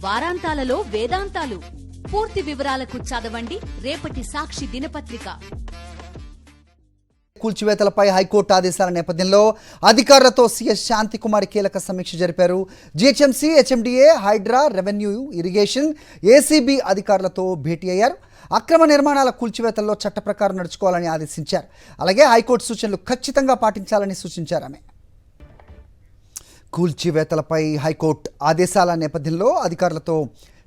వారాంతాలలో వేదాంతాలు. పూర్తి వివరాలకు చదవండి రేపటి సాక్షి దినపత్రిక. కూల్చివేతలపై హైకోర్టు ఆదేశాల నేపథ్యంలో అధికారులతో సీఎస్ శాంతికుమారి కీలక సమీక్ష జరిపారు. GHMC, HMDA, Hydraa, revenue, irrigation, ACB అధికారులతో భేటీ అయ్యారు. అక్రమ నిర్మాణాల కూల్చివేతల్లో చట్ట ప్రకారం నడుచుకోవాలని ఆదేశించారు. అలాగే హైకోర్టు సూచనలు ఖచ్చితంగా పాటించాలని సూచించారు. ఆమె కూల్చివేతలపై హైకోర్టు ఆదేశాల నేపథ్యంలో అధికారులతో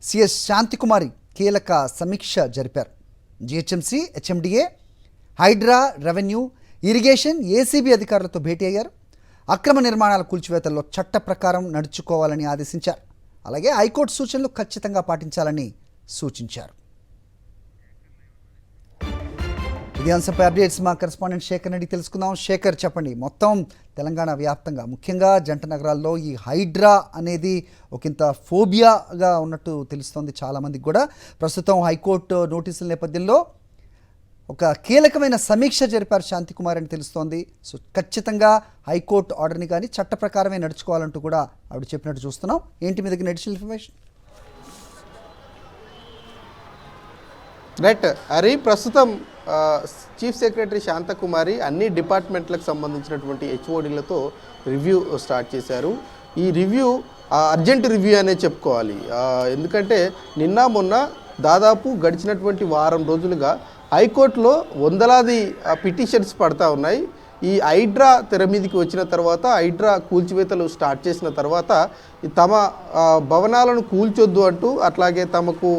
సీఎస్ శాంతికుమారి కీలక సమీక్ష జరిపారు. GHMC, HMDA, Hydraa, revenue, irrigation, ACB అధికారులతో భేటీ అయ్యారు. అక్రమ నిర్మాణాల కూల్చివేతల్లో చట్ట ప్రకారం నడుచుకోవాలని ఆదేశించారు. అలాగే హైకోర్టు సూచనలు ఖచ్చితంగా పాటించాలని సూచించారు. ఇదే అంశంపై అప్డేట్స్ మా కరెస్పాండెంట్ శేఖర్ రెడ్డి తెలుసుకుందాం. శేఖర్, చెప్పండి, మొత్తం తెలంగాణ వ్యాప్తంగా ముఖ్యంగా జంట నగరాల్లో ఈ హైడ్రా అనేది ఒకంత ఫోబియాగా ఉన్నట్టు తెలుస్తోంది చాలామందికి కూడా. ప్రస్తుతం హైకోర్టు నోటీసుల నేపథ్యంలో ఒక కీలకమైన సమీక్ష జరిపారు శాంతికుమార్ అని తెలుస్తోంది. సో ఖచ్చితంగా హైకోర్టు ఆర్డర్ని కానీ చట్ట ప్రకారమే నడుచుకోవాలంటూ కూడా ఆవిడ చెప్పినట్టు చూస్తున్నాం. ఏంటి మీ దగ్గర అడిషనల్ ఇన్ఫర్మేషన్? రైట్ హరి, ప్రస్తుతం చీఫ్ సెక్రటరీ శాంతకుమారి అన్ని డిపార్ట్మెంట్లకు సంబంధించినటువంటి హెచ్ఓడీలతో రివ్యూ స్టార్ట్ చేశారు. ఈ రివ్యూ అర్జెంట్ రివ్యూ అనే చెప్పుకోవాలి. ఎందుకంటే నిన్న మొన్న దాదాపు గడిచినటువంటి వారం రోజులుగా హైకోర్టులో వందలాది పిటిషన్స్ పడతా ఉన్నాయి. ఈ హైడ్రా తెర మీదకి వచ్చిన తర్వాత, హైడ్రా కూల్చివేతలు స్టార్ట్ చేసిన తర్వాత తమ భవనాలను కూల్చొద్దు అంటూ, అట్లాగే తమకు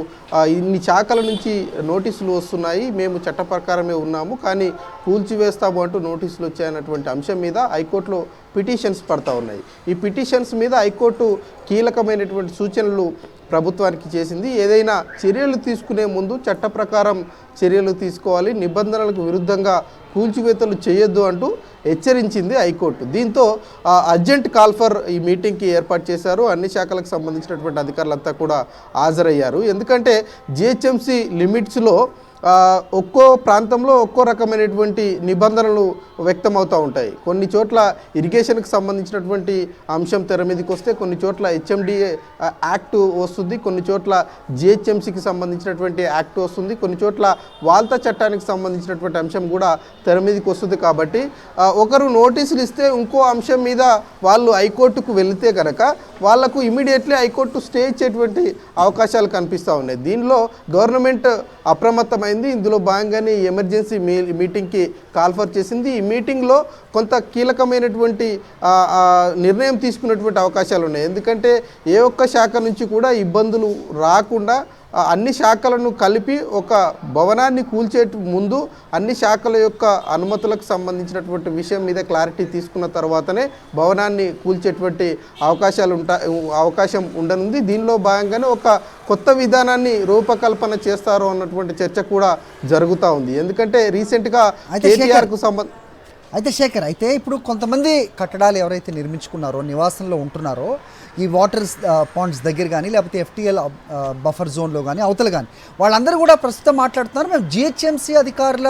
ఇన్ని శాఖల నుంచి నోటీసులు వస్తున్నాయి, మేము చట్ట ప్రకారమే ఉన్నాము కానీ కూల్చివేస్తాము అంటూ నోటీసులు వచ్చాయన్నటువంటి అంశం మీద హైకోర్టులో పిటిషన్స్ పడతా ఉన్నాయి. ఈ పిటిషన్స్ మీద హైకోర్టు కీలకమైనటువంటి సూచనలు ప్రభుత్వానికి చేసింది. ఏదైనా చర్యలు తీసుకునే ముందు చట్ట ప్రకారం చర్యలు తీసుకోవాలి, నిబంధనలకు విరుద్ధంగా కూల్చివేతలు చేయొద్దు అంటూ హెచ్చరించింది హైకోర్టు. దీంతో అర్జెంట్ కాల్ ఫర్ ఈ మీటింగ్కి ఏర్పాటు చేశారు. అన్ని శాఖలకు సంబంధించినటువంటి అధికారులంతా కూడా హాజరయ్యారు. ఎందుకంటే జిహెచ్ఎంసీ లిమిట్స్లో ఒక్కో ప్రాంతంలో ఒక్కో రకమైనటువంటి నిబంధనలు వ్యక్తమవుతూ ఉంటాయి. కొన్ని చోట్ల ఇరిగేషన్కి సంబంధించినటువంటి అంశం తెర మీదకి వస్తే, కొన్ని చోట్ల హెచ్ఎండిఏ యాక్ట్ వస్తుంది, కొన్ని చోట్ల జిహెచ్ఎంసీకి సంబంధించినటువంటి యాక్ట్ వస్తుంది, కొన్ని చోట్ల వాల్తా చట్టానికి సంబంధించినటువంటి అంశం కూడా తెర మీదకి వస్తుంది. కాబట్టి ఒకరు నోటీసులు ఇస్తే ఇంకో అంశం మీద వాళ్ళు హైకోర్టుకు వెళితే కనుక వాళ్లకు ఇమీడియట్లీ హైకోర్టు స్టే ఇచ్చేటువంటి అవకాశాలు కనిపిస్తూ ఉన్నాయి. దీనిలో గవర్నమెంట్ అప్రమత్తమైంది. ఇందులో భాగంగానే ఎమర్జెన్సీ మీటింగ్కి కాల్ఫర్ చేసింది. ఈ మీటింగ్లో కొంత కీలకమైనటువంటి నిర్ణయం తీసుకున్నటువంటి అవకాశాలు ఉన్నాయి. ఎందుకంటే ఏ ఒక్క శాఖ నుంచి కూడా ఇబ్బందులు రాకుండా అన్ని శాఖలను కలిపి ఒక భవనాన్ని కూల్చే ముందు అన్ని శాఖల యొక్క అనుమతులకు సంబంధించినటువంటి విషయం మీద క్లారిటీ తీసుకున్న తర్వాతనే భవనాన్ని కూల్చేటువంటి అవకాశం ఉండనుంది. దీనిలో భాగంగానే ఒక కొత్త విధానాన్ని రూపకల్పన చేస్తారు అన్నటువంటి చర్చ కూడా జరుగుతూ ఉంది. ఎందుకంటే రీసెంట్గా కేటీఆర్కు అయితే శేఖర్, అయితే ఇప్పుడు కొంతమంది కట్టడాలు ఎవరైతే నిర్మించుకున్నారో, నివాసంలో ఉంటున్నారో, ఈ వాటర్ పాండ్స్ దగ్గర కానీ లేకపోతే ఎఫ్టీఎల్ బఫర్ జోన్లో కానీ అవతల కానీ వాళ్ళందరూ కూడా ప్రస్తుతం మాట్లాడుతున్నారు, మేము జిహెచ్ఎంసీ అధికారుల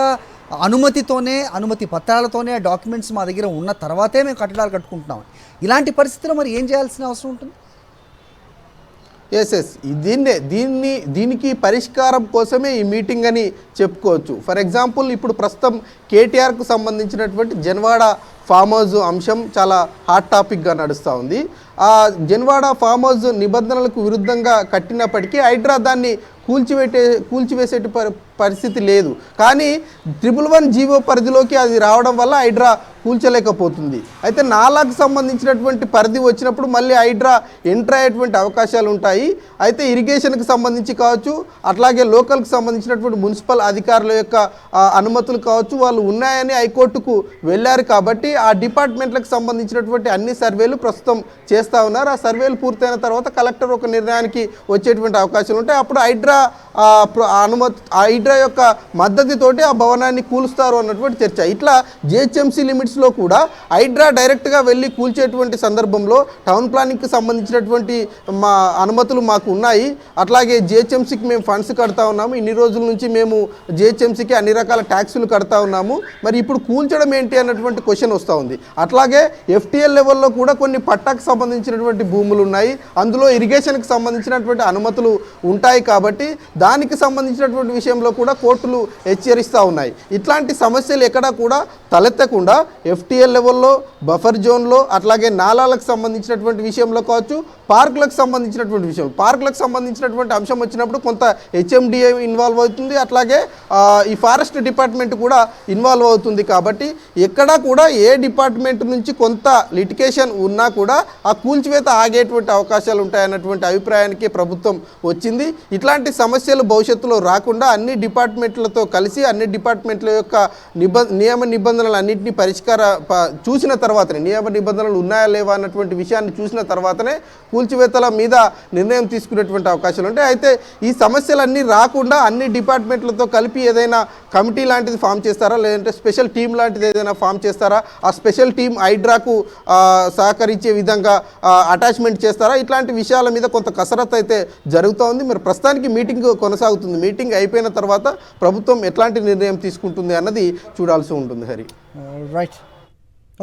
అనుమతి పత్రాలతోనే డాక్యుమెంట్స్ మా దగ్గర ఉన్న తర్వాతే మేము కట్టడాలు కట్టుకుంటున్నాం. ఇలాంటి పరిస్థితిలో మరి ఏం చేయాల్సిన అవసరం ఉంటుంది? ఎస్ దీనికి పరిష్కారం కోసమే ఈ మీటింగ్ అని చెప్పుకోవచ్చు. ఫర్ ఎగ్జాంపుల్, ఇప్పుడు ప్రస్తుతం కేటీఆర్కు సంబంధించినటువంటి జన్వాడ ఫామ్ హౌస్ అంశం చాలా హాట్ టాపిక్గా నడుస్తూ ఉంది. ఆ జన్వాడ ఫామ్ హౌస్ నిబంధనలకు విరుద్ధంగా కట్టినప్పటికీ హైడ్రా దాన్ని కూల్చివేసే పరిస్థితి లేదు. కానీ 111 జీవో పరిధిలోకి అది రావడం వల్ల హైడ్రా కూల్చలేకపోతుంది. అయితే నాలాకు సంబంధించినటువంటి పరిధి వచ్చినప్పుడు మళ్ళీ హైడ్రా ఎంటర్ అయ్యేటువంటి అవకాశాలు ఉంటాయి. అయితే ఇరిగేషన్కి సంబంధించి కావచ్చు, అట్లాగే లోకల్కి సంబంధించినటువంటి మున్సిపల్ అధికారుల యొక్క అనుమతులు కావచ్చు, వాళ్ళు ఉన్నాయని హైకోర్టుకు వెళ్ళారు. కాబట్టి ఆ డిపార్ట్మెంట్లకు సంబంధించినటువంటి అన్ని సర్వేలు ప్రస్తుతం చేస్తూ ఉన్నారు. ఆ సర్వేలు పూర్తయిన తర్వాత కలెక్టర్ ఒక నిర్ణయానికి వచ్చేటువంటి అవకాశాలు ఉంటాయి. అప్పుడు హైడ్రా యొక్క మద్దతుతోటి ఆ భవనాన్ని కూలుస్తారు అన్నటువంటి చర్చ. ఇట్లా జిహెచ్ఎంసీ లిమిట్స్ లో కూడా హైడ్రా డైరెక్ట్గా వెళ్ళి కూల్చేటువంటి సందర్భంలో టౌన్ ప్లానింగ్కి సంబంధించినటువంటి మా అనుమతులు మాకు ఉన్నాయి. అట్లాగే జిహెచ్ఎంసీకి మేము ఫండ్స్ కడతా ఉన్నాము. ఇన్ని రోజుల నుంచి మేము జిహెచ్ఎంసీకి అన్ని రకాల ట్యాక్సులు కడతా ఉన్నాము. మరి ఇప్పుడు కూల్చడం ఏంటి అన్నటువంటి క్వశ్చన్ వస్తూ ఉంది. అట్లాగే ఎఫ్టీఎల్ లెవెల్లో కూడా కొన్ని పట్టాకు సంబంధించినటువంటి భూములు ఉన్నాయి. అందులో ఇరిగేషన్కి సంబంధించినటువంటి అనుమతులు ఉంటాయి. కాబట్టి దానికి సంబంధించినటువంటి విషయంలో కూడా కోర్టులు హెచ్చరిస్తూ ఉన్నాయి. ఇట్లాంటి సమస్యలు ఎక్కడా కూడా తలెత్తకుండా ఎఫ్టీఎల్ లెవెల్లో, బఫర్ జోన్లో, అట్లాగే నాలాలకు సంబంధించినటువంటి విషయంలో కావచ్చు, పార్కులకు సంబంధించినటువంటి విషయం, పార్కులకు సంబంధించినటువంటి అంశం వచ్చినప్పుడు కొంత హెచ్ఎండిఏ ఇన్వాల్వ్ అవుతుంది. అట్లాగే ఈ ఫారెస్ట్ డిపార్ట్మెంట్ కూడా ఇన్వాల్వ్ అవుతుంది. కాబట్టి ఎక్కడా కూడా ఏ డిపార్ట్మెంట్ నుంచి కొంత లిటికేషన్ ఉన్నా కూడా ఆ కూల్చివేత ఆగేటువంటి అవకాశాలు ఉంటాయన్నటువంటి అభిప్రాయానికి ప్రభుత్వం వచ్చింది. ఇట్లాంటి సమస్యలు భవిష్యత్తులో రాకుండా అన్ని డిపార్ట్మెంట్లతో కలిసి అన్ని డిపార్ట్మెంట్ల యొక్క నియమ నిబంధనలు అన్నింటినీ చూసిన తర్వాతనే, నియమ నిబంధనలు ఉన్నాయా లేవా అన్నటువంటి విషయాన్ని చూసిన తర్వాతనే కూల్చివేతల మీద నిర్ణయం తీసుకునేటువంటి అవకాశాలు ఉంటాయి. అయితే ఈ సమస్యలన్నీ రాకుండా అన్ని డిపార్ట్మెంట్లతో కలిపి ఏదైనా కమిటీ లాంటిది ఫామ్ చేస్తారా, లేదంటే స్పెషల్ టీం లాంటిది ఏదైనా ఫామ్ చేస్తారా, ఆ స్పెషల్ టీం హైడ్రాకు సహకరించే విధంగా అటాచ్మెంట్ చేస్తారా, ఇట్లాంటి విషయాల మీద కొంత కసరత్తు అయితే జరుగుతూ ఉంది. మరి ప్రస్తుతానికి మీటింగ్ కొనసాగుతుంది. మీటింగ్ అయిపోయిన తర్వాత ప్రభుత్వం ఎట్లాంటి నిర్ణయం తీసుకుంటుంది అన్నది చూడాల్సి ఉంటుంది. Hari right,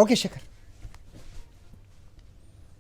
okay Shekhar.